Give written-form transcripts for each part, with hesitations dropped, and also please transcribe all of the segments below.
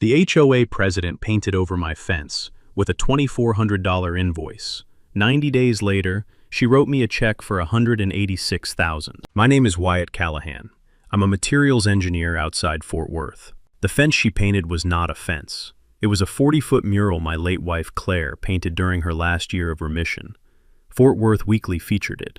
The HOA president painted over my fence with a $2,400 invoice. 90 days later, she wrote me a check for $186,000. My name is Wyatt Callahan. I'm a materials engineer outside Fort Worth. The fence she painted was not a fence. It was a 40-foot mural my late wife Claire painted during her last year of remission. Fort Worth Weekly featured it.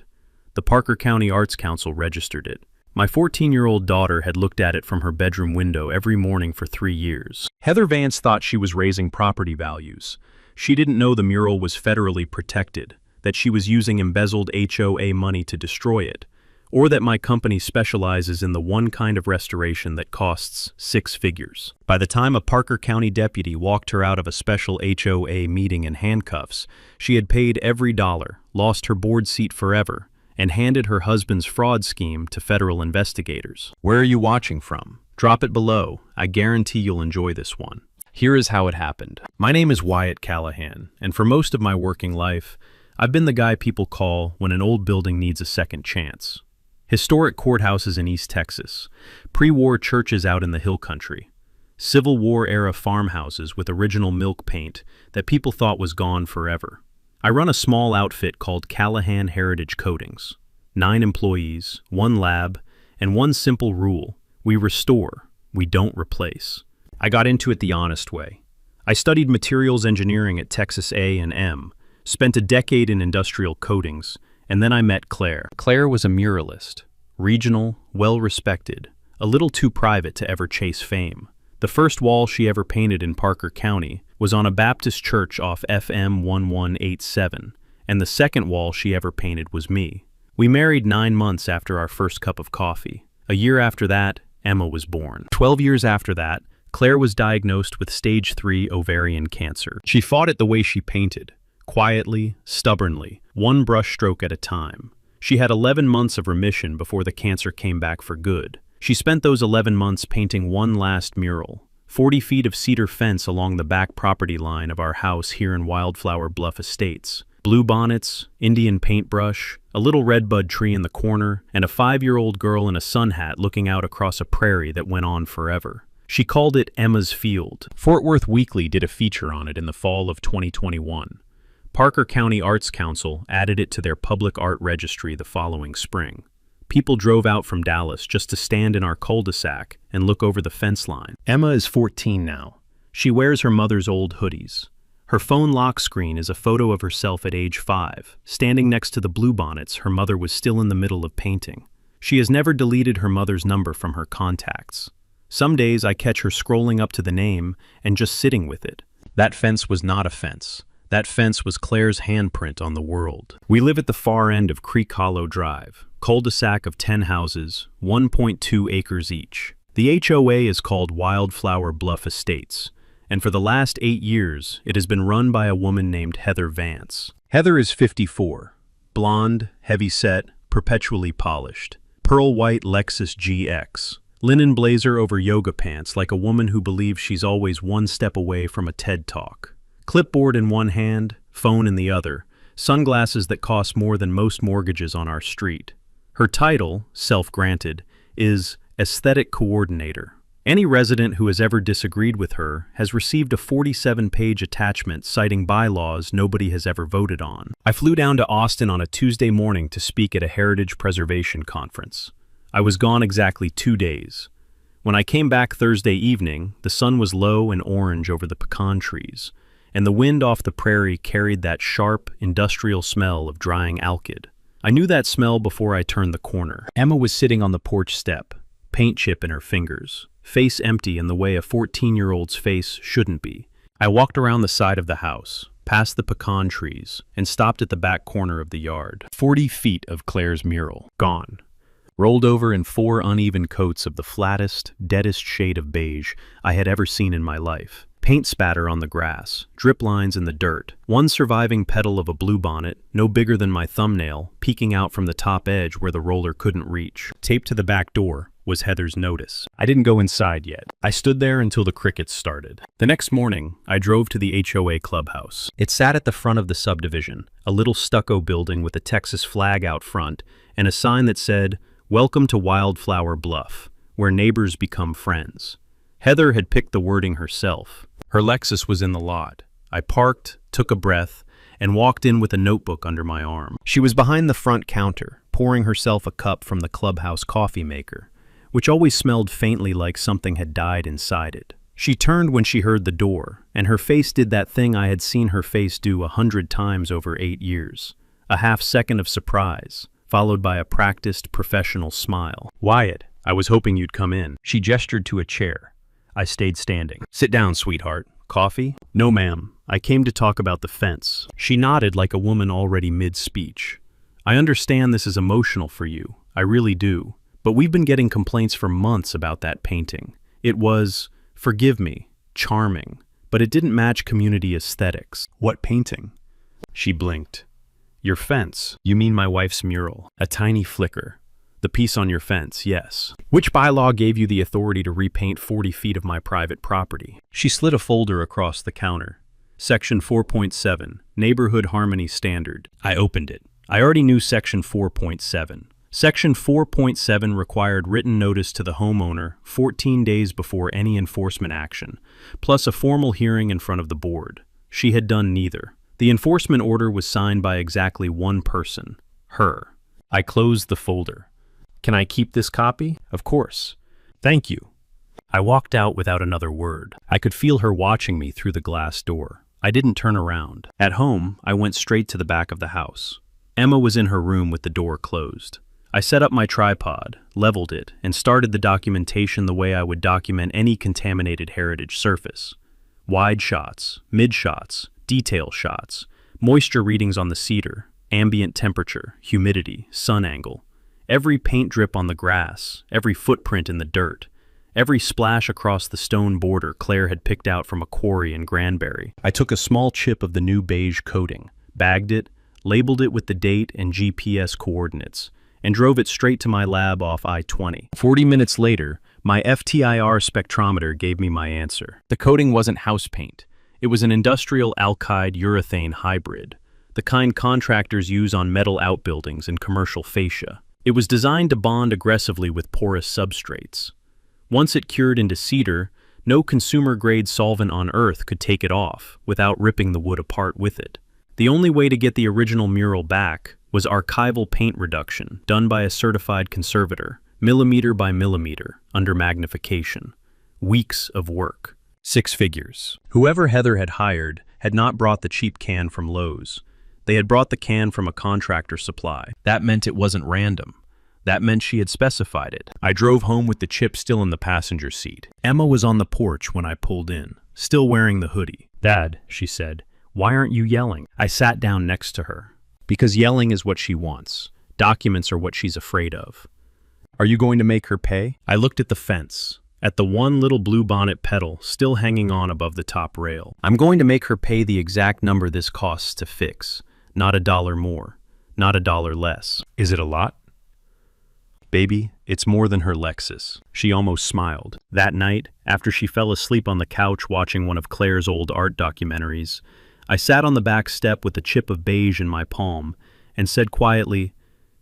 The Parker County Arts Council registered it. My 14-year-old daughter had looked at it from her bedroom window every morning for 3 years. Heather Vance thought she was raising property values. She didn't know the mural was federally protected, that she was using embezzled HOA money to destroy it, or that my company specializes in the one kind of restoration that costs 6 figures. By the time a Parker County deputy walked her out of a special HOA meeting in handcuffs, she had paid every dollar, lost her board seat forever, and handed her husband's fraud scheme to federal investigators. Where are you watching from? Drop it below. I guarantee you'll enjoy this one. Here is how it happened. My name is Wyatt Callahan, and for most of my working life, I've been the guy people call when an old building needs a second chance. Historic courthouses in East Texas, pre-war churches out in the hill country, Civil War-era farmhouses with original milk paint that people thought was gone forever. I run a small outfit called Callahan Heritage Coatings. 9 employees, 1 lab, and one simple rule: we restore, we don't replace. I got into it the honest way. I studied materials engineering at Texas A&M, spent a decade in industrial coatings, and then I met Claire. Claire was a muralist, regional, well-respected, a little too private to ever chase fame. The first wall she ever painted in Parker County was on a Baptist church off FM 1187, and the second wall she ever painted was me. We married 9 months after our first cup of coffee. A year after that, Emma was born. 12 years after that, Claire was diagnosed with stage 3 ovarian cancer. She fought it the way she painted, quietly, stubbornly, one brushstroke at a time. She had 11 months of remission before the cancer came back for good. She spent those 11 months painting one last mural, 40 feet of cedar fence along the back property line of our house here in Wildflower Bluff Estates. Blue bonnets, Indian paintbrush, a little redbud tree in the corner, and a 5-year-old girl in a sun hat looking out across a prairie that went on forever. She called it Emma's Field. Fort Worth Weekly did a feature on it in the fall of 2021. Parker County Arts Council added it to their public art registry the following spring. People drove out from Dallas just to stand in our cul-de-sac and look over the fence line. Emma is 14 now. She wears her mother's old hoodies. Her phone lock screen is a photo of herself at age 5, standing next to the bluebonnets her mother was still in the middle of painting. She has never deleted her mother's number from her contacts. Some days I catch her scrolling up to the name and just sitting with it. That fence was not a fence. That fence was Claire's handprint on the world. We live at the far end of Creek Hollow Drive, cul-de-sac of 10 houses, 1.2 acres each. The HOA is called Wildflower Bluff Estates, and for the last 8 years, it has been run by a woman named Heather Vance. Heather is 54, blonde, heavy-set, perpetually polished, pearl white Lexus GX, linen blazer over yoga pants like a woman who believes she's always one step away from a TED Talk. Clipboard in one hand, phone in the other, sunglasses that cost more than most mortgages on our street. Her title, self-granted, is Aesthetic Coordinator. Any resident who has ever disagreed with her has received a 47-page attachment citing bylaws nobody has ever voted on. I flew down to Austin on a Tuesday morning to speak at a heritage preservation conference. I was gone exactly 2 days. When I came back Thursday evening, the sun was low and orange over the pecan trees, and the wind off the prairie carried that sharp, industrial smell of drying alkyd. I knew that smell before I turned the corner. Emma was sitting on the porch step, paint chip in her fingers, face empty in the way a 14-year-old's face shouldn't be. I walked around the side of the house, past the pecan trees, and stopped at the back corner of the yard. 40 feet of Claire's mural, gone. Rolled over in 4 uneven coats of the flattest, deadest shade of beige I had ever seen in my life. Paint spatter on the grass, drip lines in the dirt, one surviving petal of a bluebonnet, no bigger than my thumbnail, peeking out from the top edge where the roller couldn't reach. Taped to the back door was Heather's notice. I didn't go inside yet. I stood there until the crickets started. The next morning, I drove to the HOA clubhouse. It sat at the front of the subdivision, a little stucco building with a Texas flag out front and a sign that said, "Welcome to Wildflower Bluff, where neighbors become friends." Heather had picked the wording herself. Her Lexus was in the lot. I parked, took a breath, and walked in with a notebook under my arm. She was behind the front counter, pouring herself a cup from the clubhouse coffee maker, which always smelled faintly like something had died inside it. She turned when she heard the door, and her face did that thing I had seen her face do 100 times over 8 years. A half-second of surprise, followed by a practiced, professional smile. "Wyatt, I was hoping you'd come in." She gestured to a chair. I stayed standing. "Sit down, sweetheart. Coffee?" "No, ma'am. I came to talk about the fence." She nodded like a woman already mid-speech. "I understand this is emotional for you. I really do. But we've been getting complaints for months about that painting. It was, forgive me, charming, but it didn't match community aesthetics." "What painting?" She blinked. "Your fence. You mean my wife's mural." A tiny flicker. "The piece on your fence, yes. Which bylaw gave you the authority to repaint 40 feet of my private property?" She slid a folder across the counter. "Section 4.7, Neighborhood Harmony Standard." I opened it. I already knew Section 4.7. Section 4.7 required written notice to the homeowner 14 days before any enforcement action, plus a formal hearing in front of the board. She had done neither. The enforcement order was signed by exactly one person, her. I closed the folder. "Can I keep this copy?" "Of course." "Thank you." I walked out without another word. I could feel her watching me through the glass door. I didn't turn around. At home, I went straight to the back of the house. Emma was in her room with the door closed. I set up my tripod, leveled it, and started the documentation the way I would document any contaminated heritage surface. Wide shots, mid shots, detail shots, moisture readings on the cedar, ambient temperature, humidity, sun angle, every paint drip on the grass, every footprint in the dirt, every splash across the stone border Claire had picked out from a quarry in Granbury. I took a small chip of the new beige coating, bagged it, labeled it with the date and GPS coordinates, and drove it straight to my lab off I-20. 40 minutes later, my FTIR spectrometer gave me my answer. The coating wasn't house paint. It was an industrial alkyd urethane hybrid, the kind contractors use on metal outbuildings and commercial fascia. It was designed to bond aggressively with porous substrates. Once it cured into cedar, no consumer-grade solvent on Earth could take it off without ripping the wood apart with it. The only way to get the original mural back was archival paint reduction done by a certified conservator, millimeter by millimeter, under magnification. Weeks of work. 6 figures. Whoever Heather had hired had not brought the cheap can from Lowe's. They had brought the can from a contractor supply. That meant it wasn't random. That meant she had specified it. I drove home with the chip still in the passenger seat. Emma was on the porch when I pulled in, still wearing the hoodie. "Dad," she said, "why aren't you yelling?" I sat down next to her. Because yelling is what she wants. Documents are what she's afraid of. "Are you going to make her pay?" I looked at the fence, at the one little bluebonnet petal still hanging on above the top rail. "I'm going to make her pay the exact number this costs to fix. Not $1 more, not $1 less." "Is it a lot?" "Baby, it's more than her Lexus." She almost smiled. That night, after she fell asleep on the couch watching one of Claire's old art documentaries, I sat on the back step with a chip of beige in my palm and said quietly,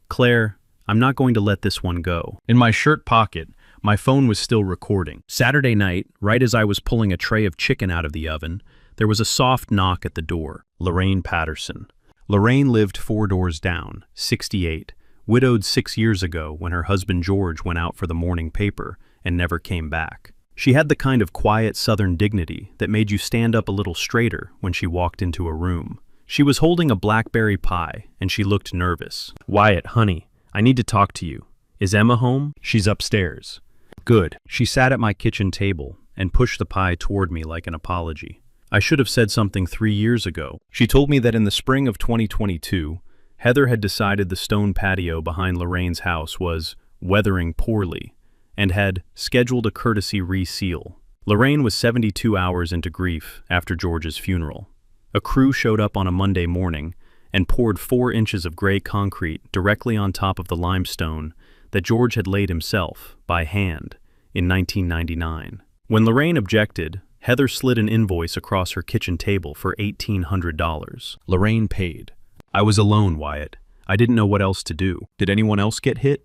"Claire, I'm not going to let this one go." In my shirt pocket, my phone was still recording. Saturday night, right as I was pulling a tray of chicken out of the oven, there was a soft knock at the door. Lorraine Patterson. Lorraine lived 4 doors down, 68, widowed 6 years ago when her husband George went out for the morning paper and never came back. She had the kind of quiet southern dignity that made you stand up a little straighter when she walked into a room. She was holding a blackberry pie, and she looked nervous. "Wyatt, honey, I need to talk to you. Is Emma home?" "She's upstairs." "Good." She sat at my kitchen table and pushed the pie toward me like an apology. I should have said something 3 years ago. She told me that in the spring of 2022, Heather had decided the stone patio behind Lorraine's house was weathering poorly, and had scheduled a courtesy reseal. Lorraine was 72 hours into grief after George's funeral. A crew showed up on a Monday morning and poured 4 inches of gray concrete directly on top of the limestone that George had laid himself, by hand, in 1999. When Lorraine objected, Heather slid an invoice across her kitchen table for $1,800. Lorraine paid. I was alone, Wyatt. I didn't know what else to do. Did anyone else get hit?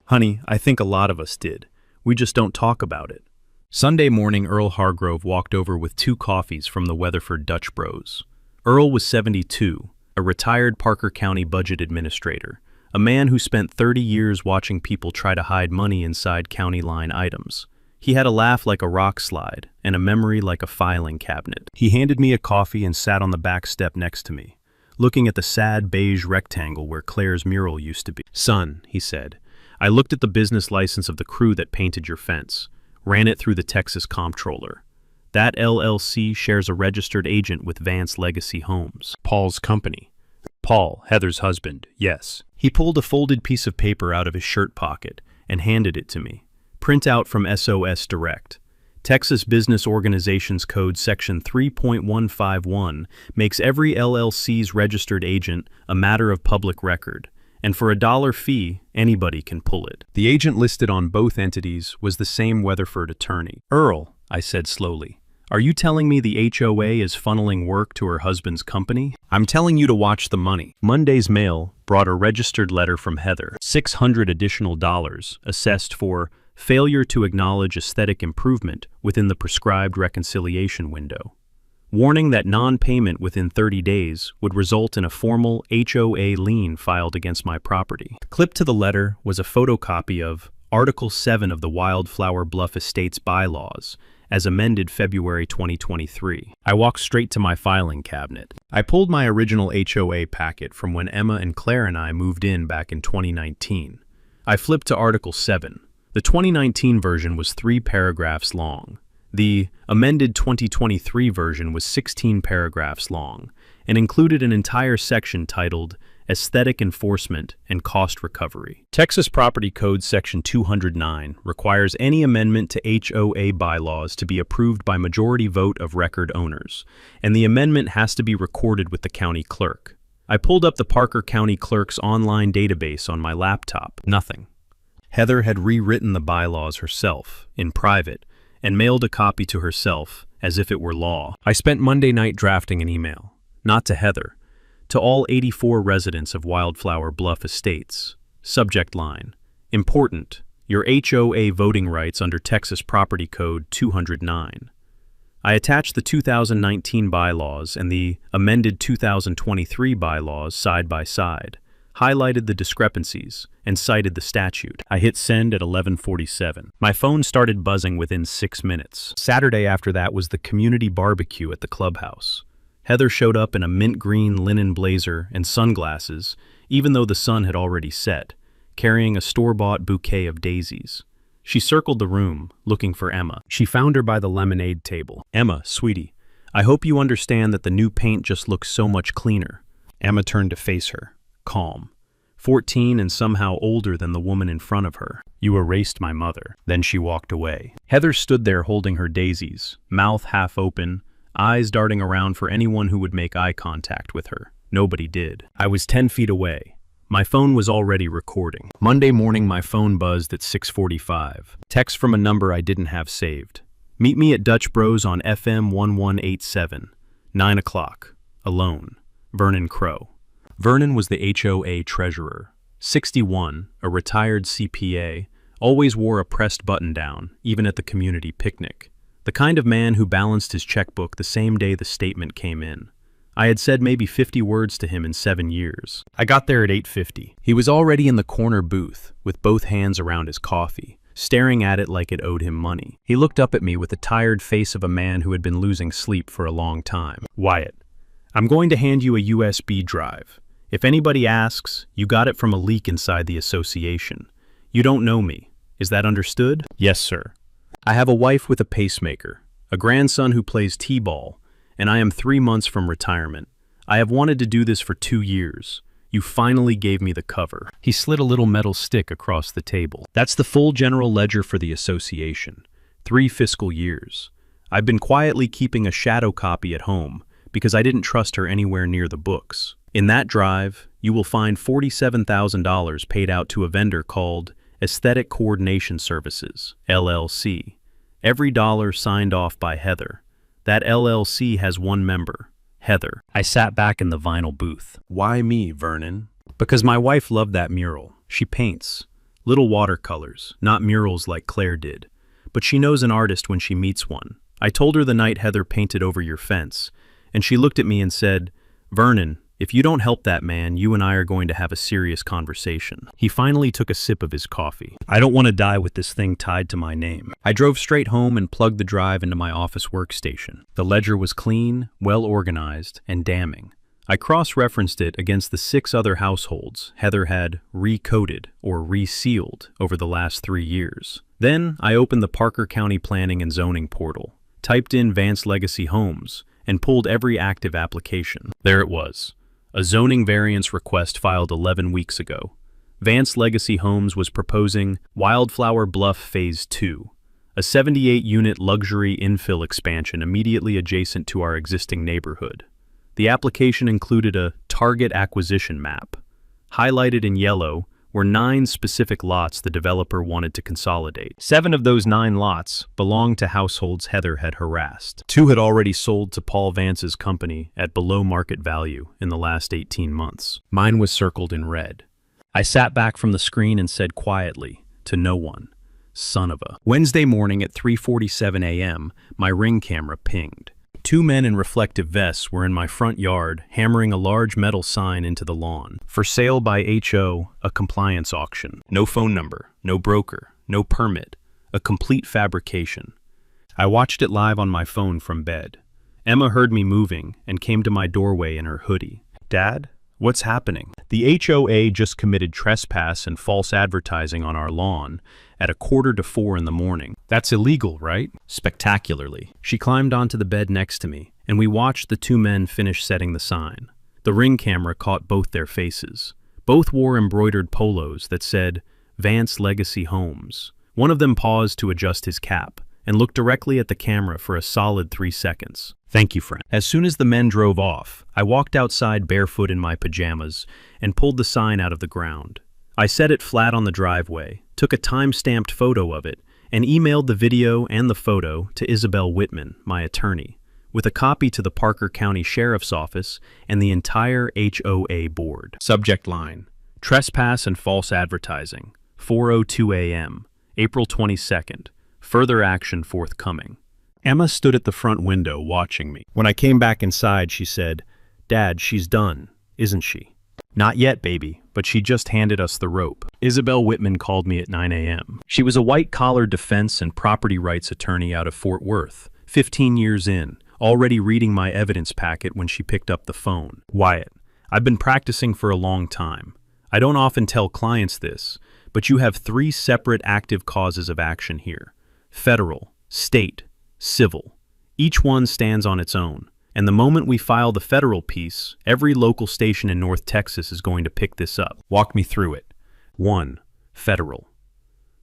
Honey, I think a lot of us did. We just don't talk about it. Sunday morning, Earl Hargrove walked over with 2 coffees from the Weatherford Dutch Bros. Earl was 72, a retired Parker County budget administrator, a man who spent 30 years watching people try to hide money inside county line items. He had a laugh like a rock slide and a memory like a filing cabinet. He handed me a coffee and sat on the back step next to me, looking at the sad beige rectangle where Claire's mural used to be. "Son," he said, "I looked at the business license of the crew that painted your fence, ran it through the Texas comptroller. That LLC shares a registered agent with Vance Legacy Homes, Paul's company." Paul, Heather's husband, yes. He pulled a folded piece of paper out of his shirt pocket and handed it to me. Print out from SOS Direct. Texas Business Organizations Code Section 3.151 makes every LLC's registered agent a matter of public record, and for $1 fee, anybody can pull it. The agent listed on both entities was the same Weatherford attorney. "Earl," I said slowly, "are you telling me the HOA is funneling work to her husband's company?" "I'm telling you to watch the money." Monday's mail brought a registered letter from Heather, $600 additional assessed for failure to acknowledge aesthetic improvement within the prescribed reconciliation window, warning that non-payment within 30 days would result in a formal HOA lien filed against my property. Clipped to the letter was a photocopy of Article 7 of the Wildflower Bluff Estates bylaws, as amended February 2023. I walked straight to my filing cabinet. I pulled my original HOA packet from when Emma and Claire and I moved in back in 2019. I flipped to Article 7. The 2019 version was 3 paragraphs long. The amended 2023 version was 16 paragraphs long and included an entire section titled Aesthetic Enforcement and Cost Recovery. Texas Property Code Section 209 requires any amendment to HOA bylaws to be approved by majority vote of record owners, and the amendment has to be recorded with the county clerk. I pulled up the Parker County Clerk's online database on my laptop. Nothing. Heather had rewritten the bylaws herself, in private, and mailed a copy to herself as if it were law. I spent Monday night drafting an email, not to Heather, to all 84 residents of Wildflower Bluff Estates. Subject line: Important, your HOA voting rights under Texas Property Code 209. I attached the 2019 bylaws and the amended 2023 bylaws side by side, highlighted the discrepancies, and cited the statute. I hit send at 11:47. My phone started buzzing within 6 minutes. Saturday after that was the community barbecue at the clubhouse. Heather showed up in a mint green linen blazer and sunglasses, even though the sun had already set, carrying a store-bought bouquet of daisies. She circled the room, looking for Emma. She found her by the lemonade table. "Emma, sweetie, I hope you understand that the new paint just looks so much cleaner." Emma turned to face her, calm, 14 and somehow older than the woman in front of her. "You erased my mother." Then she walked away. Heather stood there holding her daisies, mouth half open, eyes darting around for anyone who would make eye contact with her. Nobody did. I was 10 feet away. My phone was already recording. Monday morning, my phone buzzed at 6:45. Text from a number I didn't have saved. "Meet me at Dutch Bros on FM 1187. 9 o'clock. Alone. Vernon Crow." Vernon was the HOA treasurer. 61, a retired CPA, always wore a pressed button-down, even at the community picnic. The kind of man who balanced his checkbook the same day the statement came in. I had said maybe 50 words to him in 7 years. I got there at 8:50. He was already in the corner booth, with both hands around his coffee, staring at it like it owed him money. He looked up at me with the tired face of a man who had been losing sleep for a long time. "Wyatt, I'm going to hand you a USB drive. If anybody asks, you got it from a leak inside the association. You don't know me. Is that understood?" "Yes, sir. I have a wife with a pacemaker, a grandson who plays t-ball, and I am 3 months from retirement. I have wanted to do this for 2 years. You finally gave me the cover." He slid a little metal stick across the table. "That's the full general ledger for the association. 3 fiscal years. I've been quietly keeping a shadow copy at home because I didn't trust her anywhere near the books. In that drive, you will find $47,000 paid out to a vendor called Aesthetic Coordination Services, LLC. Every dollar signed off by Heather. That LLC has one member, Heather." I sat back in the vinyl booth. "Why me, Vernon?" "Because my wife loved that mural. She paints. Little watercolors, not murals like Claire did. but she knows an artist when she meets one. I told her the night Heather painted over your fence, and she looked at me and said, "Vernon, if you don't help that man, you and I are going to have a serious conversation." He finally took a sip of his coffee. "I don't want to die with this thing tied to my name." I drove straight home and plugged the drive into my office workstation. The ledger was clean, well organized, and damning. I cross-referenced it against the 6 other households Heather had recoded or resealed over the last 3 years. Then I opened the Parker County Planning and Zoning portal, typed in Vance Legacy Homes, and pulled every active application. There it was. A zoning variance request filed 11 weeks ago. Vance Legacy Homes was proposing Wildflower Bluff Phase 2, a 78-unit luxury infill expansion immediately adjacent to our existing neighborhood. The application included a target acquisition map. Highlighted in yellow were 9 specific lots the developer wanted to consolidate. 7 of those 9 lots belonged to households Heather had harassed. 2 had already sold to Paul Vance's company at below market value in the last 18 months. Mine was circled in red. I sat back from the screen and said quietly, to no one, "Son of a." Wednesday morning at 3:47 a.m., my Ring camera pinged. 2 men in reflective vests were in my front yard, hammering a large metal sign into the lawn. "For sale by HO, a compliance auction." No phone number, no broker, no permit. A complete fabrication. I watched it live on my phone from bed. Emma heard me moving and came to my doorway in her hoodie. "Dad, what's happening?" "The HOA just committed trespass and false advertising on our lawn at 3:45 in the morning. That's illegal, right?" "Spectacularly." She climbed onto the bed next to me, and we watched the 2 men finish setting the sign. The Ring camera caught both their faces. Both wore embroidered polos that said, "Vance Legacy Homes." One of them paused to adjust his cap and looked directly at the camera for a solid 3 seconds. "Thank you, friend." As soon as the men drove off, I walked outside barefoot in my pajamas and pulled the sign out of the ground. I set it flat on the driveway, took a time-stamped photo of it, and emailed the video and the photo to Isabel Whitman, my attorney, with a copy to the Parker County Sheriff's Office and the entire HOA board. Subject line: Trespass and false advertising, 4:02 a.m., April 22nd. Further action forthcoming. Emma stood at the front window watching me. When I came back inside, she said, "Dad, she's done, isn't she?" "Not yet, baby, but she just handed us the rope." Isabel Whitman called me at 9 a.m. She was a white-collar defense and property rights attorney out of Fort Worth, 15 years in, already reading my evidence packet when she picked up the phone. "Wyatt, I've been practicing for a long time. I don't often tell clients this, but you have 3 separate active causes of action here: federal, state, civil. Each one stands on its own. And the moment we file the federal piece, every local station in North Texas is going to pick this up." Walk me through it. 1. Federal.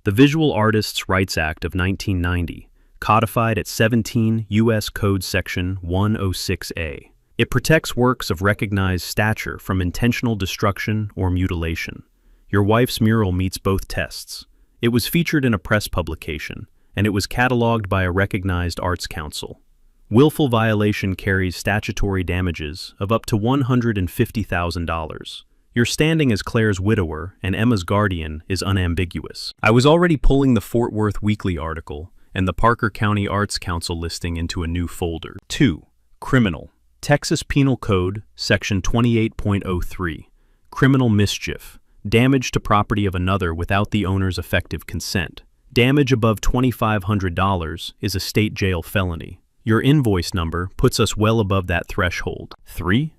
The Visual Artists' Rights Act of 1990, codified at 17 U.S. Code Section 106A. It protects works of recognized stature from intentional destruction or mutilation. Your wife's mural meets both tests. It was featured in a press publication, and it was cataloged by a recognized arts council. Willful violation carries statutory damages of up to $150,000. Your standing as Claire's widower and Emma's guardian is unambiguous. I was already pulling the Fort Worth Weekly article and the Parker County Arts Council listing into a new folder. 2. Criminal. Texas Penal Code, Section 28.03. Criminal mischief. Damage to property of another without the owner's effective consent. Damage above $2,500 is a state jail felony. Your invoice number puts us well above that threshold. 3.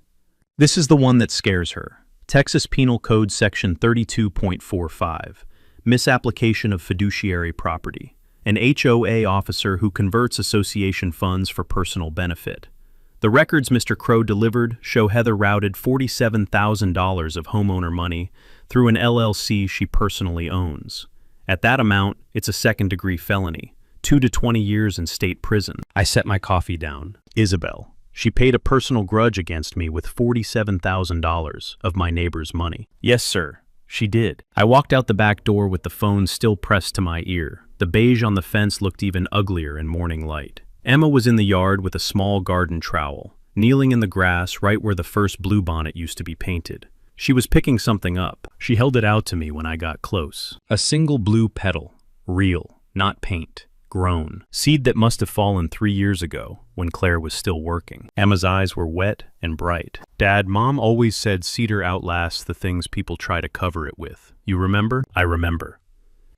This is the one that scares her. Texas Penal Code Section 32.45. Misapplication of fiduciary property. An HOA officer who converts association funds for personal benefit. The records Mr. Crow delivered show Heather routed $47,000 of homeowner money through an LLC she personally owns. At that amount, it's a second-degree felony, 2 to 20 years in state prison. I set my coffee down. Isabel. She paid a personal grudge against me with $47,000 of my neighbor's money. Yes, sir, she did. I walked out the back door with the phone still pressed to my ear. The beige on the fence looked even uglier in morning light. Emma was in the yard with a small garden trowel, kneeling in the grass right where the first bluebonnet used to be painted. She was picking something up. She held it out to me when I got close. A single blue petal. Real, not paint. grown. Seed that must have fallen 3 years ago, when Claire was still working. Emma's eyes were wet and bright. Dad, Mom always said cedar outlasts the things people try to cover it with. You remember? I remember.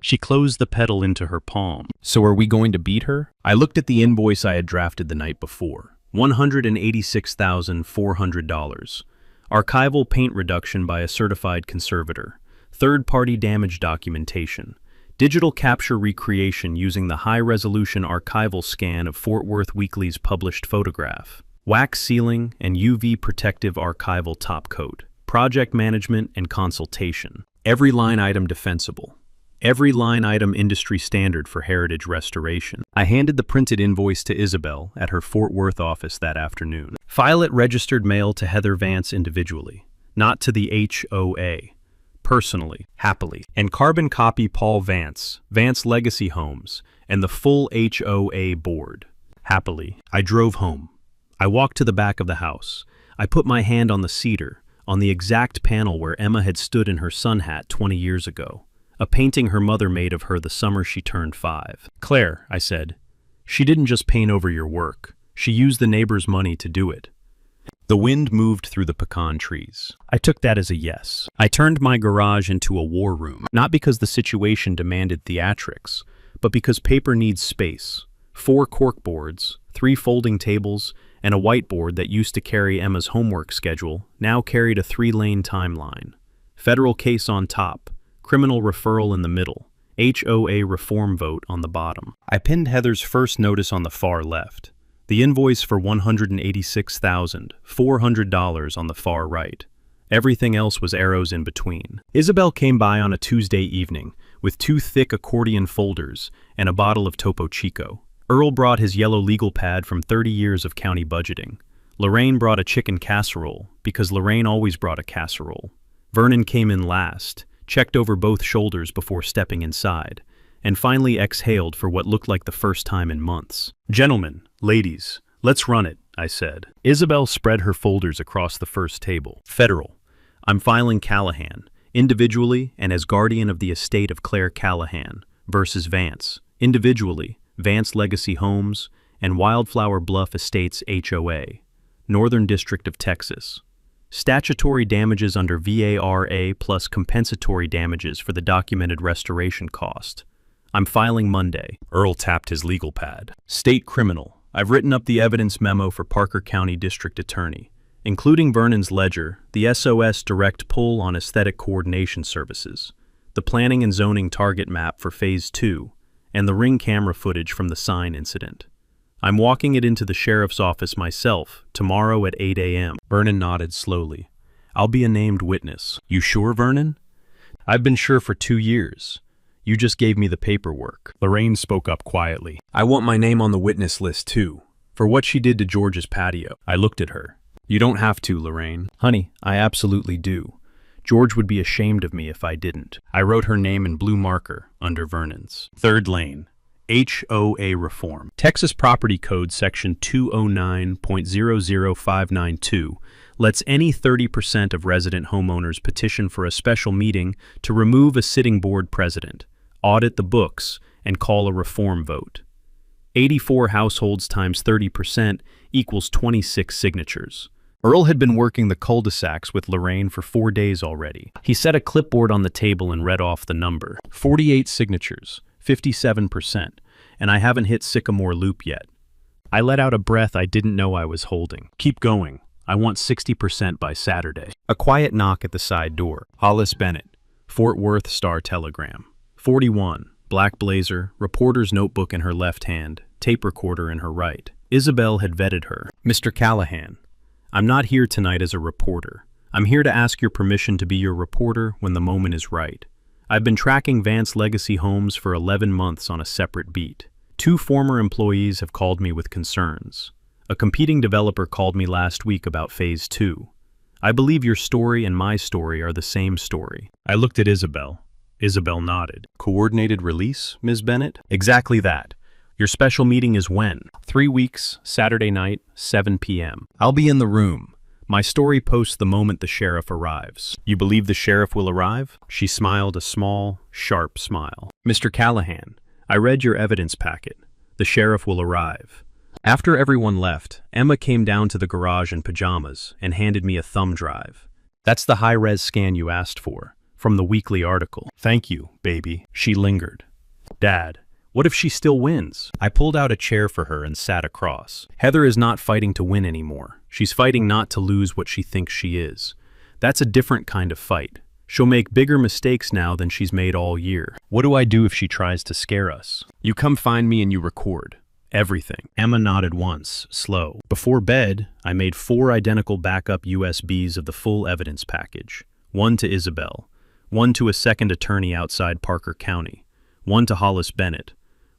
She closed the petal into her palm. So are we going to beat her? I looked at the invoice I had drafted the night before. $186,400. Archival paint reduction by a certified conservator. Third-party damage documentation. Digital capture recreation using the high-resolution archival scan of Fort Worth Weekly's published photograph. Wax sealing and UV protective archival top coat. Project management and consultation. Every line item defensible. Every line item industry standard for heritage restoration. I handed the printed invoice to Isabel at her Fort Worth office that afternoon. File it registered mail to Heather Vance individually, not to the HOA. Personally, happily, and carbon copy Paul Vance, Vance Legacy Homes, and the full HOA board. Happily, I drove home. I walked to the back of the house. I put my hand on the cedar, on the exact panel where Emma had stood in her sun hat 20 years ago. A painting her mother made of her the summer she turned 5. Claire, I said, she didn't just paint over your work. She used the neighbor's money to do it. The wind moved through the pecan trees. I took that as a yes. I turned my garage into a war room, not because the situation demanded theatrics, but because paper needs space. 4 corkboards, 3 folding tables, and a whiteboard that used to carry Emma's homework schedule now carried a 3-lane timeline. Federal case on top. Criminal referral in the middle, HOA reform vote on the bottom. I pinned Heather's first notice on the far left, the invoice for $186,400 on the far right. Everything else was arrows in between. Isabel came by on a Tuesday evening with 2 thick accordion folders and a bottle of Topo Chico. Earl brought his yellow legal pad from 30 years of county budgeting. Lorraine brought a chicken casserole because Lorraine always brought a casserole. Vernon came in last, checked over both shoulders before stepping inside, and finally exhaled for what looked like the first time in months. Gentlemen, ladies, let's run it, I said. Isabel spread her folders across the first table. Federal. I'm filing Callahan, individually and as guardian of the estate of Claire Callahan, versus Vance, individually, Vance Legacy Homes, and Wildflower Bluff Estates HOA, Northern District of Texas. Statutory damages under VARA plus compensatory damages for the documented restoration cost. I'm filing Monday. Earl tapped his legal pad. State criminal. I've written up the evidence memo for Parker County District Attorney, including Vernon's ledger, the SOS direct pull on aesthetic coordination services, the planning and zoning target map for Phase 2, and the ring camera footage from the sign incident. I'm walking it into the sheriff's office myself, tomorrow at 8 a.m. Vernon nodded slowly. I'll be a named witness. You sure, Vernon? I've been sure for 2 years. You just gave me the paperwork. Lorraine spoke up quietly. I want my name on the witness list, too, for what she did to George's patio. I looked at her. You don't have to, Lorraine. Honey, I absolutely do. George would be ashamed of me if I didn't. I wrote her name in blue marker under Vernon's. 3rd lane. HOA reform. Texas Property Code Section 209.00592 lets any 30% of resident homeowners petition for a special meeting to remove a sitting board president, audit the books, and call a reform vote. 84 households times 30% equals 26 signatures. Earl had been working the cul-de-sacs with Lorraine for 4 days already. He set a clipboard on the table and read off the number. 48 signatures. 57%, and I haven't hit Sycamore Loop yet. I let out a breath I didn't know I was holding. Keep going. I want 60% by Saturday. A quiet knock at the side door. Hollis Bennett, Fort Worth Star-Telegram. 41, black blazer, reporter's notebook in her left hand, tape recorder in her right. Isabel had vetted her. Mr. Callahan, I'm not here tonight as a reporter. I'm here to ask your permission to be your reporter when the moment is right. I've been tracking Vance Legacy Homes for 11 months on a separate beat. 2 former employees have called me with concerns. A competing developer called me last week about Phase 2. I believe your story and my story are the same story. I looked at Isabel. Isabel nodded. Coordinated release, Ms. Bennett? Exactly that. Your special meeting is when? 3 weeks, Saturday night, 7 p.m. I'll be in the room. My story posts the moment the sheriff arrives. You believe the sheriff will arrive? She smiled a small, sharp smile. Mr. Callahan, I read your evidence packet. The sheriff will arrive. After everyone left, Emma came down to the garage in pajamas and handed me a thumb drive. That's the high-res scan you asked for, from the weekly article. Thank you, baby. She lingered. Dad, what if she still wins? I pulled out a chair for her and sat across. Heather is not fighting to win anymore. She's fighting not to lose what she thinks she is. That's a different kind of fight. She'll make bigger mistakes now than she's made all year. What do I do if she tries to scare us? You come find me and you record. Everything. Emma nodded once, slow. Before bed, I made 4 identical backup USBs of the full evidence package. 1 to Isabel, 1 to a second attorney outside Parker County, 1 to Hollis Bennett,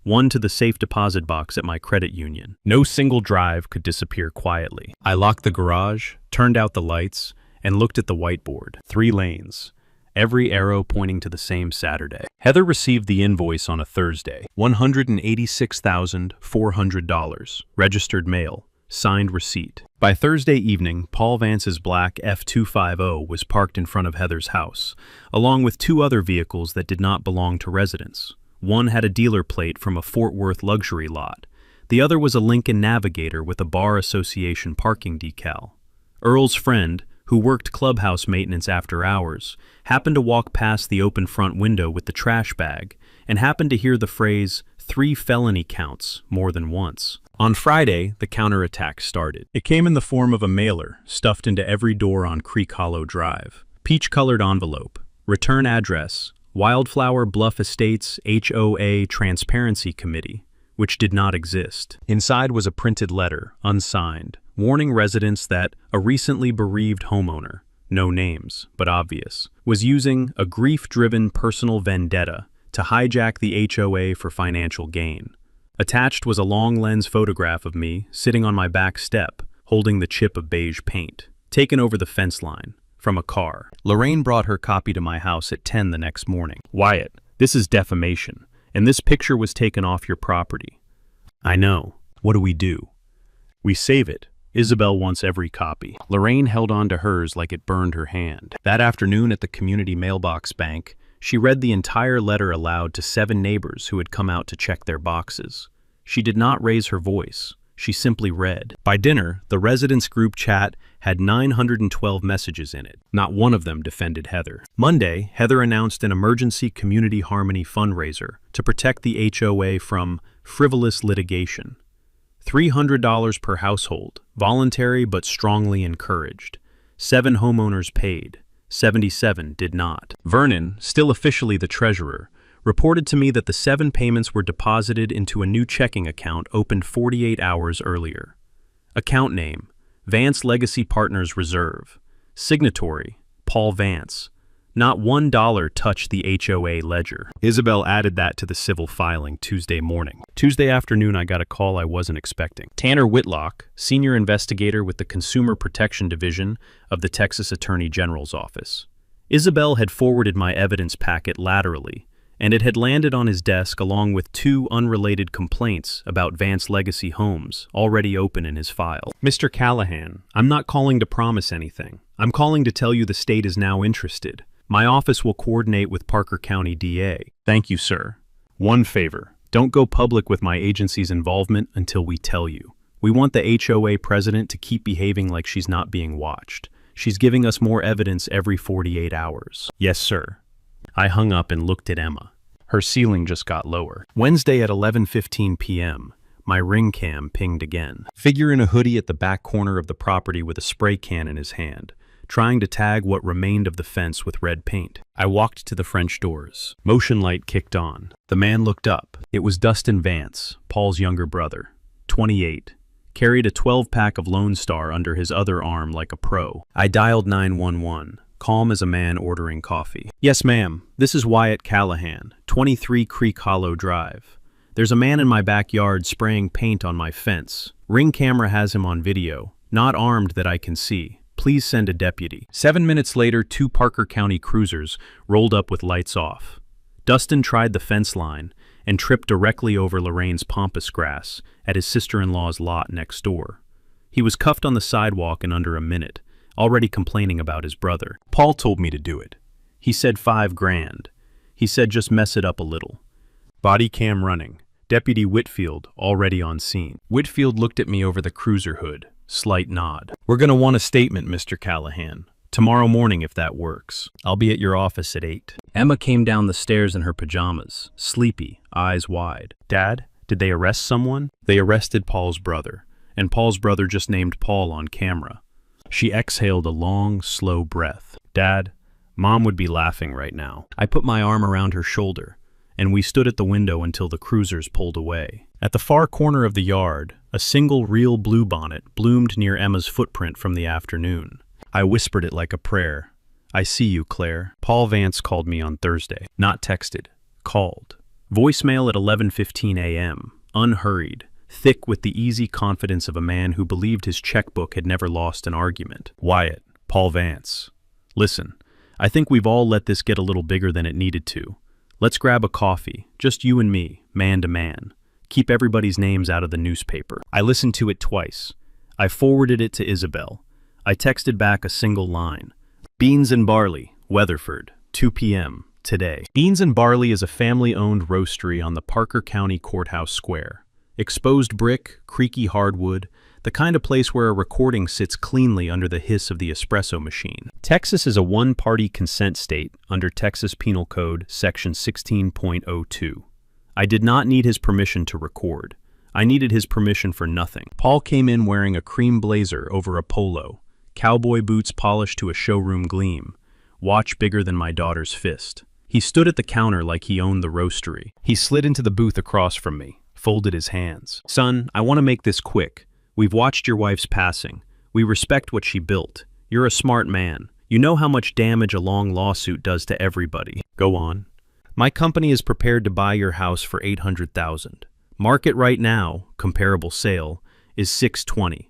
1 to the safe deposit box at my credit union. No single drive could disappear quietly. I locked the garage, turned out the lights, and looked at the whiteboard. 3 lanes. Every arrow pointing to the same Saturday. Heather received the invoice on a Thursday. $186,400. Registered mail. Signed receipt. By Thursday evening, Paul Vance's black F250 was parked in front of Heather's house, along with 2 other vehicles that did not belong to residents. One had a dealer plate from a Fort Worth luxury lot. The other was a Lincoln Navigator with a Bar Association parking decal. Earl's friend, who worked clubhouse maintenance after hours, happened to walk past the open front window with the trash bag and happened to hear the phrase, 3 felony counts, more than once. On Friday, the counterattack started. It came in the form of a mailer stuffed into every door on Creek Hollow Drive. Peach-colored envelope, return address, Wildflower Bluff Estates HOA Transparency Committee, which did not exist. Inside was a printed letter, unsigned, warning residents that a recently bereaved homeowner, no names, but obvious, was using a grief-driven personal vendetta to hijack the HOA for financial gain. Attached was a long-lens photograph of me sitting on my back step, holding the chip of beige paint, taken over the fence line, from a car. Lorraine brought her copy to my house at 10 the next morning. Wyatt, this is defamation, and this picture was taken off your property. I know. What do? We save it. Isabel wants every copy. Lorraine held on to hers like it burned her hand. That afternoon at the community mailbox bank, she read the entire letter aloud to 7 neighbors who had come out to check their boxes. She did not raise her voice. She simply read. By dinner, the residents' group chat had 912 messages in it. Not one of them defended Heather. Monday, Heather announced an emergency community harmony fundraiser to protect the HOA from frivolous litigation. $300 per household, voluntary but strongly encouraged. 7 homeowners paid. 77 did not. Vernon, still officially the treasurer, reported to me that the 7 payments were deposited into a new checking account opened 48 hours earlier. Account name, Vance Legacy Partners Reserve. Signatory, Paul Vance. Not $1 touched the HOA ledger. Isabel added that to the civil filing Tuesday morning. Tuesday afternoon, I got a call I wasn't expecting. Tanner Whitlock, senior investigator with the Consumer Protection Division of the Texas Attorney General's office. Isabel had forwarded my evidence packet laterally, and it had landed on his desk along with 2 unrelated complaints about Vance Legacy Homes already open in his file. Mr. Callahan, I'm not calling to promise anything. I'm calling to tell you the state is now interested. My office will coordinate with Parker County DA. Thank you, sir. One favor, don't go public with my agency's involvement until we tell you. We want the HOA president to keep behaving like she's not being watched. She's giving us more evidence every 48 hours. Yes, sir. I hung up and looked at Emma. Her ceiling just got lower. Wednesday at 11:15 p.m., my ring cam pinged again. Figure in a hoodie at the back corner of the property with a spray can in his hand, trying to tag what remained of the fence with red paint. I walked to the French doors. Motion light kicked on. The man looked up. It was Dustin Vance, Paul's younger brother, 28. Carried a 12-pack of Lone Star under his other arm like a pro. I dialed 911, calm as a man ordering coffee. Yes, ma'am. This is Wyatt Callahan, 23 Creek Hollow Drive. There's a man in my backyard spraying paint on my fence. Ring camera has him on video, not armed that I can see. Please send a deputy. 7 minutes later, 2 Parker County cruisers rolled up with lights off. Dustin tried the fence line and tripped directly over Lorraine's pampas grass at his sister-in-law's lot next door. He was cuffed on the sidewalk in under a minute, already complaining about his brother. Paul told me to do it. He said $5 grand. He said just mess it up a little. Body cam running. Deputy Whitfield already on scene. Whitfield looked at me over the cruiser hood. Slight nod. We're gonna want a statement, Mr. Callahan. Tomorrow morning, if that works. I'll be at your office at 8. Emma came down the stairs in her pajamas, sleepy, eyes wide. Dad, did they arrest someone? They arrested Paul's brother, and Paul's brother just named Paul on camera. She exhaled a long, slow breath. Dad, Mom would be laughing right now. I put my arm around her shoulder, and we stood at the window until the cruisers pulled away. At the far corner of the yard, a single real bluebonnet bloomed near Emma's footprint from the afternoon. I whispered it like a prayer. I see you, Claire. Paul Vance called me on Thursday. Not texted. Called. Voicemail at 11:15 a.m. Unhurried. Thick with the easy confidence of a man who believed his checkbook had never lost an argument. Wyatt. Paul Vance. Listen, I think we've all let this get a little bigger than it needed to. Let's grab a coffee. Just you and me, man to man. Keep everybody's names out of the newspaper. I listened to it twice. I forwarded it to Isabel. I texted back a single line. Beans and Barley, Weatherford, 2 p.m. today. Beans and Barley is a family-owned roastery on the Parker County Courthouse Square. Exposed brick, creaky hardwood, the kind of place where a recording sits cleanly under the hiss of the espresso machine. Texas is a one-party consent state under Texas Penal Code Section 16.02. I did not need his permission to record. I needed his permission for nothing. Paul came in wearing a cream blazer over a polo, cowboy boots polished to a showroom gleam, watch bigger than my daughter's fist. He stood at the counter like he owned the roastery. He slid into the booth across from me, folded his hands. Son, I want to make this quick. We've watched your wife's passing. We respect what she built. You're a smart man. You know how much damage a long lawsuit does to everybody. Go on. My company is prepared to buy your house for $800,000. Market right now, comparable sale, is $620,000.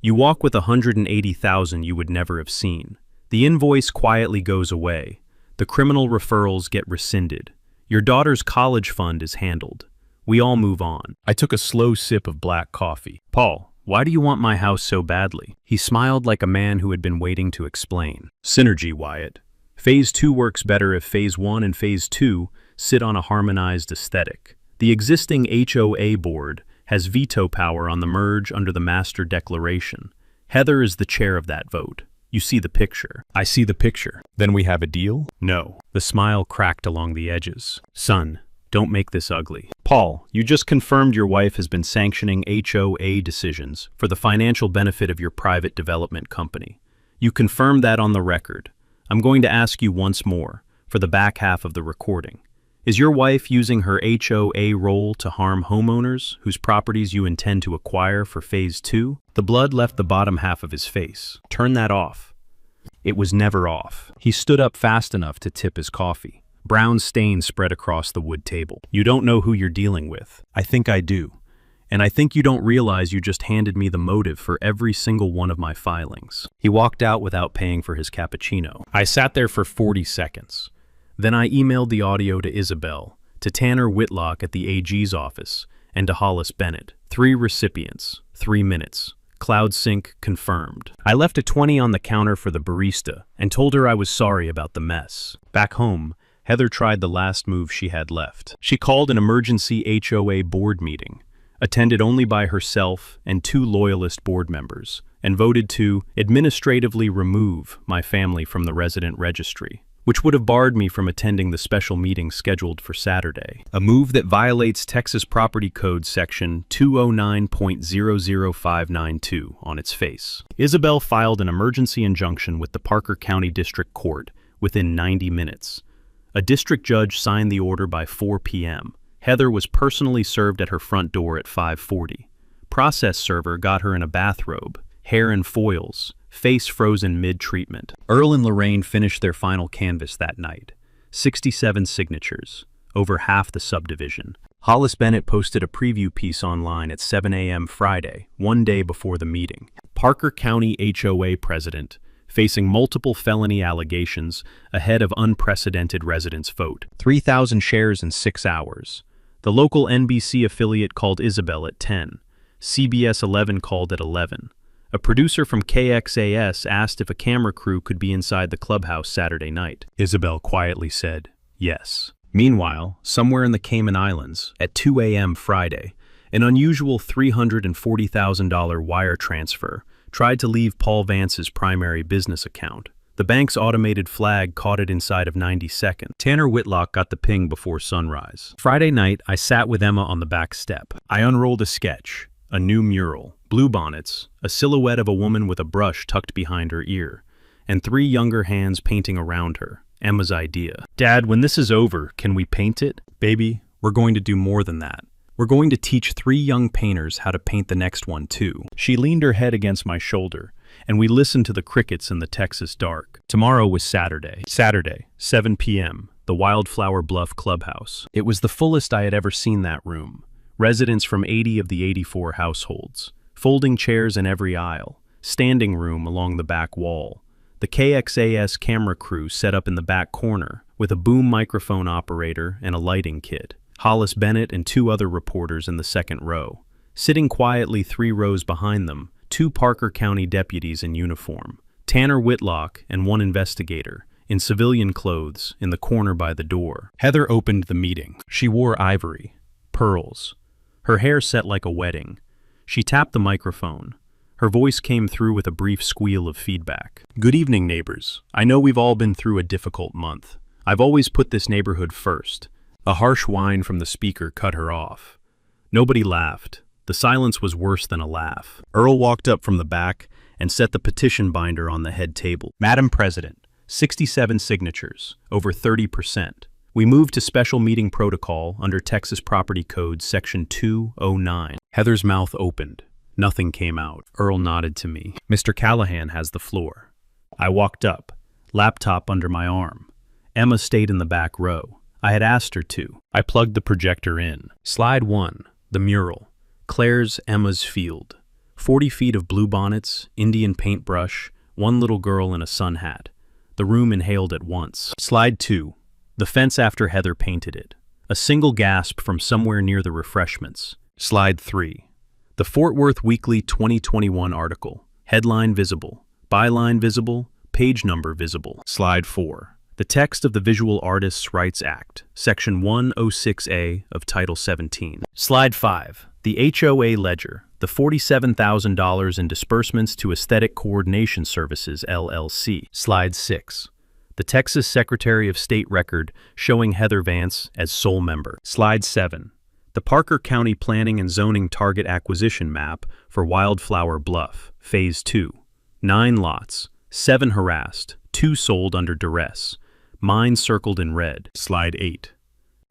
You walk with $180,000 you would never have seen. The invoice quietly goes away. The criminal referrals get rescinded. Your daughter's college fund is handled. We all move on. I took a slow sip of black coffee. Paul, why do you want my house so badly? He smiled like a man who had been waiting to explain. Synergy, Wyatt. Phase 2 works better if Phase 1 and Phase 2 sit on a harmonized aesthetic. The existing HOA board has veto power on the merge under the Master Declaration. Heather is the chair of that vote. You see the picture. I see the picture. Then we have a deal? No. The smile cracked along the edges. Son, don't make this ugly. Paul, you just confirmed your wife has been sanctioning HOA decisions for the financial benefit of your private development company. You confirmed that on the record. I'm going to ask you once more, for the back half of the recording. Is your wife using her HOA role to harm homeowners whose properties you intend to acquire for Phase 2? The blood left the bottom half of his face. Turn that off. It was never off. He stood up fast enough to tip his coffee. Brown stains spread across the wood table. You don't know who you're dealing with. I think I do. And I think you don't realize you just handed me the motive for every single one of my filings. He walked out without paying for his cappuccino. I sat there for 40 seconds. Then I emailed the audio to Isabel, to Tanner Whitlock at the AG's office, and to Hollis Bennett. 3 recipients, 3 minutes. Cloud sync confirmed. I left a 20 on the counter for the barista and told her I was sorry about the mess. Back home, Heather tried the last move she had left. She called an emergency HOA board meeting, attended only by herself and 2 loyalist board members, and voted to administratively remove my family from the resident registry, which would have barred me from attending the special meeting scheduled for Saturday, a move that violates Texas Property Code Section 209.00592 on its face. Isabel filed an emergency injunction with the Parker County District Court within 90 minutes. A district judge signed the order by 4 p.m. Heather was personally served at her front door at 5:40. Process server got her in a bathrobe, hair in foils, face frozen mid-treatment. Earl and Lorraine finished their final canvas that night. 67 signatures, over half the subdivision. Hollis Bennett posted a preview piece online at 7 a.m. Friday, 1 day before the meeting. Parker County HOA president, facing multiple felony allegations ahead of unprecedented residents' vote. 3,000 shares in 6 hours. The local NBC affiliate called Isabel at 10. CBS 11 called at 11. A producer from KXAS asked if a camera crew could be inside the clubhouse Saturday night. Isabel quietly said, yes. Meanwhile, somewhere in the Cayman Islands, at 2 a.m. Friday, an unusual $340,000 wire transfer tried to leave Paul Vance's primary business account. The bank's automated flag caught it inside of 90 seconds. Tanner Whitlock got the ping before sunrise. Friday night, I sat with Emma on the back step. I unrolled a sketch, a new mural, bluebonnets, a silhouette of a woman with a brush tucked behind her ear, and 3 younger hands painting around her. Emma's idea. Dad, when this is over, can we paint it? Baby, we're going to do more than that. We're going to teach 3 young painters how to paint the next one too. She leaned her head against my shoulder, and we listened to the crickets in the Texas dark. Tomorrow was Saturday. Saturday, 7 p.m., the Wildflower Bluff Clubhouse. It was the fullest I had ever seen that room. Residents from 80 of the 84 households. Folding chairs in every aisle. Standing room along the back wall. The KXAS camera crew set up in the back corner with a boom microphone operator and a lighting kit. Hollis Bennett and 2 other reporters in the second row. Sitting quietly 3 rows behind them, 2 Parker County deputies in uniform. Tanner Whitlock and 1 investigator, in civilian clothes, in the corner by the door. Heather opened the meeting. She wore ivory, pearls. Her hair set like a wedding. She tapped the microphone. Her voice came through with a brief squeal of feedback. Good evening, neighbors. I know we've all been through a difficult month. I've always put this neighborhood first. A harsh whine from the speaker cut her off. Nobody laughed. The silence was worse than a laugh. Earl walked up from the back and set the petition binder on the head table. Madam President, 67 signatures, over 30%. We moved to special meeting protocol under Texas Property Code Section 209. Heather's mouth opened. Nothing came out. Earl nodded to me. Mr. Callahan has the floor. I walked up, laptop under my arm. Emma stayed in the back row. I had asked her to. I plugged the projector in. Slide 1, the mural. Claire's Emma's Field. 40 feet of bluebonnets, Indian paintbrush, 1 little girl in a sun hat. The room inhaled at once. Slide 2, the fence after Heather painted it. A single gasp from somewhere near the refreshments. Slide 3. The Fort Worth Weekly 2021 article. Headline visible. Byline visible. Page number visible. Slide 4. The text of the Visual Artists' Rights Act, Section 106A of Title 17. Slide 5. The HOA ledger. The $47,000 in disbursements to Aesthetic Coordination Services, LLC. Slide 6. The Texas Secretary of State record showing Heather Vance as sole member. Slide 7. The Parker County Planning and Zoning Target Acquisition Map for Wildflower Bluff, Phase 2. 9 lots, 7 harassed, 2 sold under duress. Mine circled in red. Slide 8.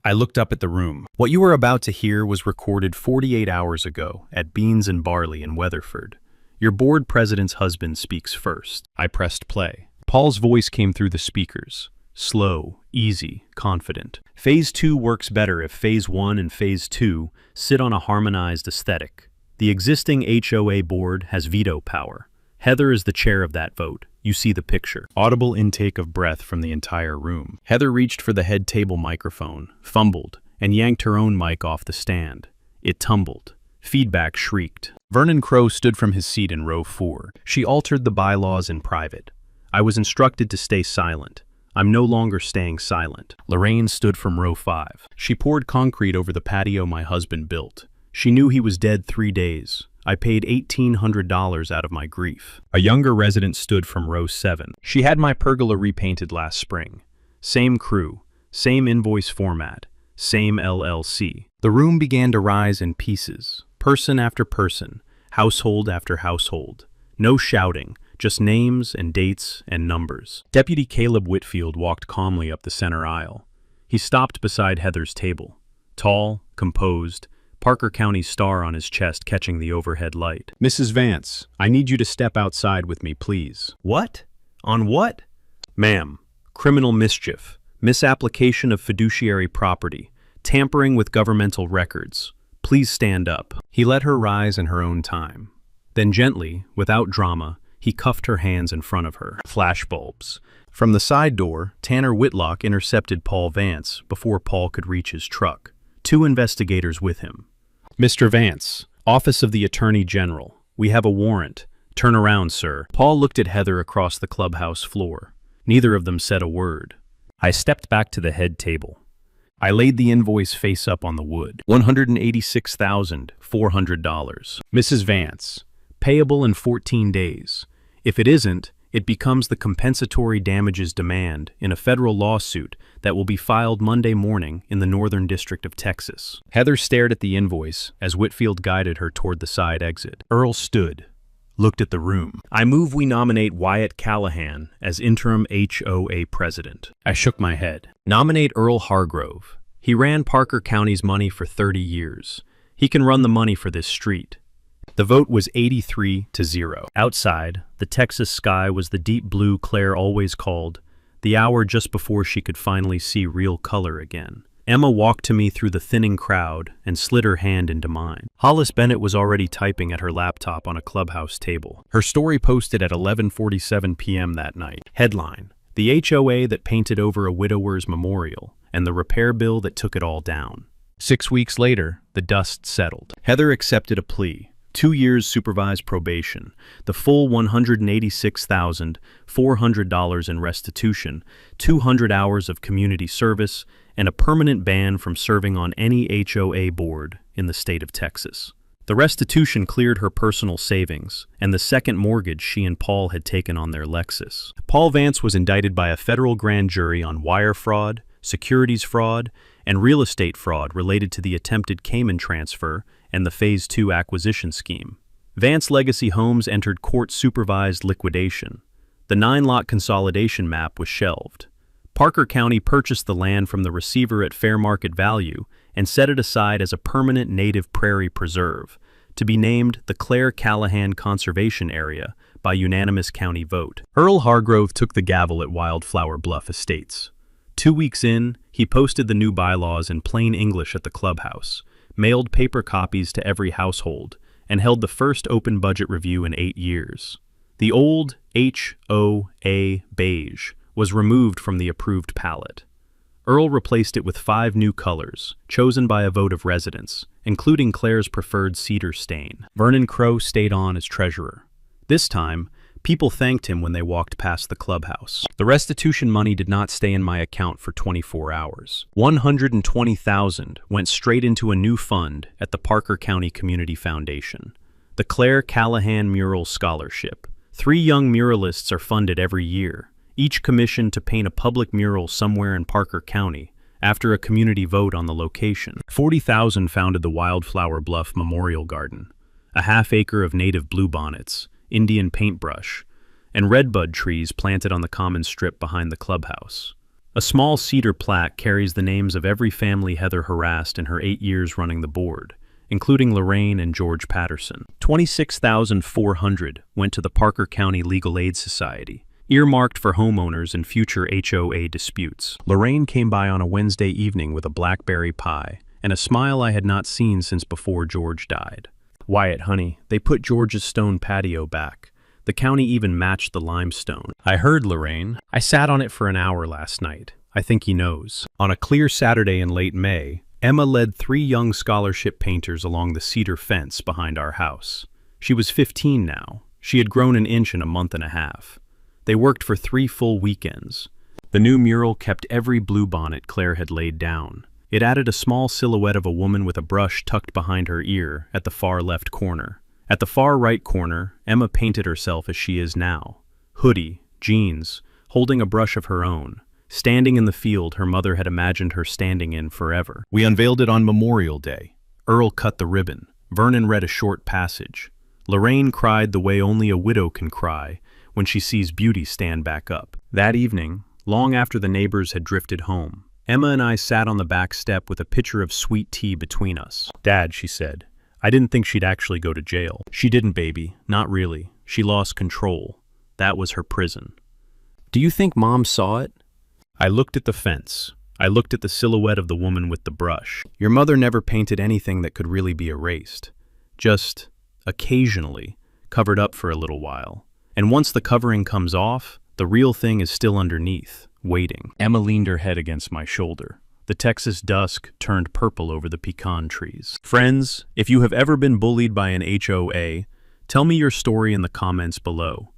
I looked up at the room. What you are about to hear was recorded 48 hours ago at Beans and Barley in Weatherford. Your board president's husband speaks first. I pressed play. Paul's voice came through the speakers. Slow, easy, confident. Phase 2 works better if Phase 1 and Phase 2 sit on a harmonized aesthetic. The existing HOA board has veto power. Heather is the chair of that vote. You see the picture. Audible intake of breath from the entire room. Heather reached for the head table microphone, fumbled, and yanked her own mic off the stand. It tumbled. Feedback shrieked. Vernon Crow stood from his seat in row 4. She altered the bylaws in private. I was instructed to stay silent. I'm no longer staying silent. Lorraine stood from row 5. She poured concrete over the patio my husband built. She knew he was dead 3 days. I paid $1,800 out of my grief. A younger resident stood from row 7. She had my pergola repainted last spring. Same crew, same invoice format, same LLC. The room began to rise in pieces, person after person, household after household. No shouting, just names and dates and numbers. Deputy Caleb Whitfield walked calmly up the center aisle. He stopped beside Heather's table. Tall, composed, Parker County star on his chest catching the overhead light. Mrs. Vance, I need you to step outside with me, please. What? On what? Ma'am, criminal mischief, misapplication of fiduciary property, tampering with governmental records. Please stand up. He let her rise in her own time. Then gently, without drama, he cuffed her hands in front of her. Flashbulbs. From the side door, Tanner Whitlock intercepted Paul Vance before Paul could reach his truck. 2 investigators with him. Mr. Vance, Office of the Attorney General. We have a warrant. Turn around, sir. Paul looked at Heather across the clubhouse floor. Neither of them said a word. I stepped back to the head table. I laid the invoice face up on the wood. $186,400. Mrs. Vance, payable in 14 days. If it isn't, it becomes the compensatory damages demand in a federal lawsuit that will be filed Monday morning in the Northern District of Texas. Heather stared at the invoice as Whitfield guided her toward the side exit. Earl stood, looked at the room. I move we nominate Wyatt Callahan as interim HOA president. I shook my head. Nominate Earl Hargrove. He ran Parker County's money for 30 years. He can run the money for this street. The vote was 83-0. Outside, the Texas sky was the deep blue Claire always called, the hour just before she could finally see real color again. Emma walked to me through the thinning crowd and slid her hand into mine. Hollis Bennett was already typing at her laptop on a clubhouse table. Her story posted at 11:47 p.m. that night. Headline: The HOA that painted over a widower's memorial and the repair bill that took it all down. 6 weeks later, the dust settled. Heather accepted a plea. 2 years supervised probation, the full $186,400 in restitution, 200 hours of community service, and a permanent ban from serving on any HOA board in the state of Texas. The restitution cleared her personal savings and the second mortgage she and Paul had taken on their Lexus. Paul Vance was indicted by a federal grand jury on wire fraud, securities fraud, and real estate fraud related to the attempted Cayman transfer and the Phase 2 acquisition scheme. Vance Legacy Homes entered court-supervised liquidation. The 9-lot consolidation map was shelved. Parker County purchased the land from the receiver at fair market value and set it aside as a permanent native prairie preserve, to be named the Claire Callahan Conservation Area by unanimous county vote. Earl Hargrove took the gavel at Wildflower Bluff Estates. 2 weeks in, he posted the new bylaws in plain English at the clubhouse, mailed paper copies to every household, and held the first open budget review in 8 years. The old HOA Beige was removed from the approved palette. Earl replaced it with 5 new colors, chosen by a vote of residents, including Claire's preferred cedar stain. Vernon Crow stayed on as treasurer. This time, people thanked him when they walked past the clubhouse. The restitution money did not stay in my account for 24 hours. $120,000 went straight into a new fund at the Parker County Community Foundation, the Claire Callahan Mural Scholarship. 3 young muralists are funded every year, each commissioned to paint a public mural somewhere in Parker County after a community vote on the location. $40,000 founded the Wildflower Bluff Memorial Garden, a half-acre of native bluebonnets, Indian paintbrush, and redbud trees planted on the common strip behind the clubhouse. A small cedar plaque carries the names of every family Heather harassed in her 8 years running the board, including Lorraine and George Patterson. $26,400 went to the Parker County Legal Aid Society, earmarked for homeowners in future HOA disputes. Lorraine came by on a Wednesday evening with a blackberry pie and a smile I had not seen since before George died. Wyatt, honey, they put George's stone patio back. The county even matched the limestone. I heard, Lorraine. I sat on it for an hour last night. I think he knows. On a clear Saturday in late May, Emma led 3 young scholarship painters along the cedar fence behind our house. She was 15 now. She had grown an inch in a month and a half. They worked for 3 full weekends. The new mural kept every bluebonnet Claire had laid down. It added a small silhouette of a woman with a brush tucked behind her ear at the far left corner. At the far right corner, Emma painted herself as she is now. Hoodie, jeans, holding a brush of her own, standing in the field her mother had imagined her standing in forever. We unveiled it on Memorial Day. Earl cut the ribbon. Vernon read a short passage. Lorraine cried the way only a widow can cry when she sees beauty stand back up. That evening, long after the neighbors had drifted home, Emma and I sat on the back step with a pitcher of sweet tea between us. Dad, she said, I didn't think she'd actually go to jail. She didn't, baby. Not really. She lost control. That was her prison. Do you think Mom saw it? I looked at the fence. I looked at the silhouette of the woman with the brush. Your mother never painted anything that could really be erased. Just, occasionally, covered up for a little while. And once the covering comes off, the real thing is still underneath, waiting. Emma leaned her head against my shoulder. The Texas dusk turned purple over the pecan trees. Friends, if you have ever been bullied by an HOA, tell me your story in the comments below.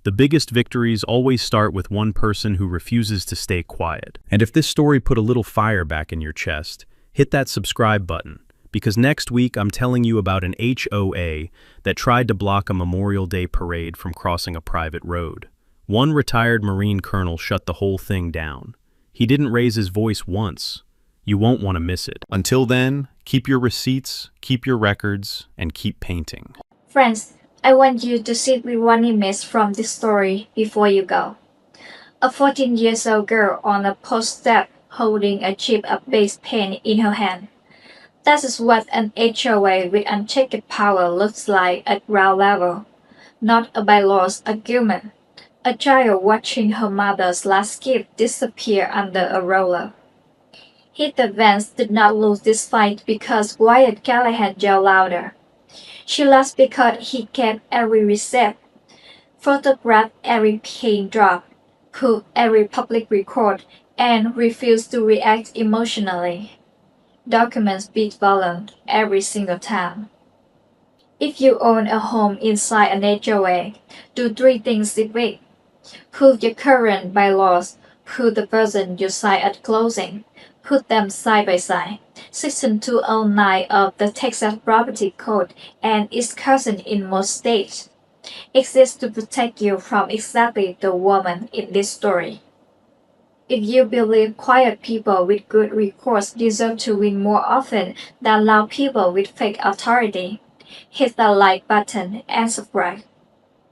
The biggest victories always start with one person who refuses to stay quiet. And if this story put a little fire back in your chest, hit that subscribe button, because next week I'm telling you about an HOA that tried to block a Memorial Day parade from crossing a private road. One retired Marine colonel shut the whole thing down. He didn't raise his voice once. You won't want to miss it. Until then, keep your receipts, keep your records, and keep painting. Friends, I want you to sit with one image from this story before you go. A 14-year-old girl on a post step holding a chip of beige paint in her hand. That is what an HOA with unchecked power looks like at ground level. Not a bylaws argument. A child watching her mother's last gift disappear under a roller. Heather Vance did not lose this fight because Wyatt Callahan yelled louder. She lost because he kept every receipt, photographed every pin drop, put every public record, and refused to react emotionally. Documents beat volume every single time. If you own a home inside an HOA, do 3 things this week. Prove your current bylaws, prove the version you signed at closing, put them side by side. Section 209 of the Texas Property Code and its cousin in most states exists to protect you from exactly the woman in this story. If you believe quiet people with good records deserve to win more often than loud people with fake authority, hit the like button and subscribe.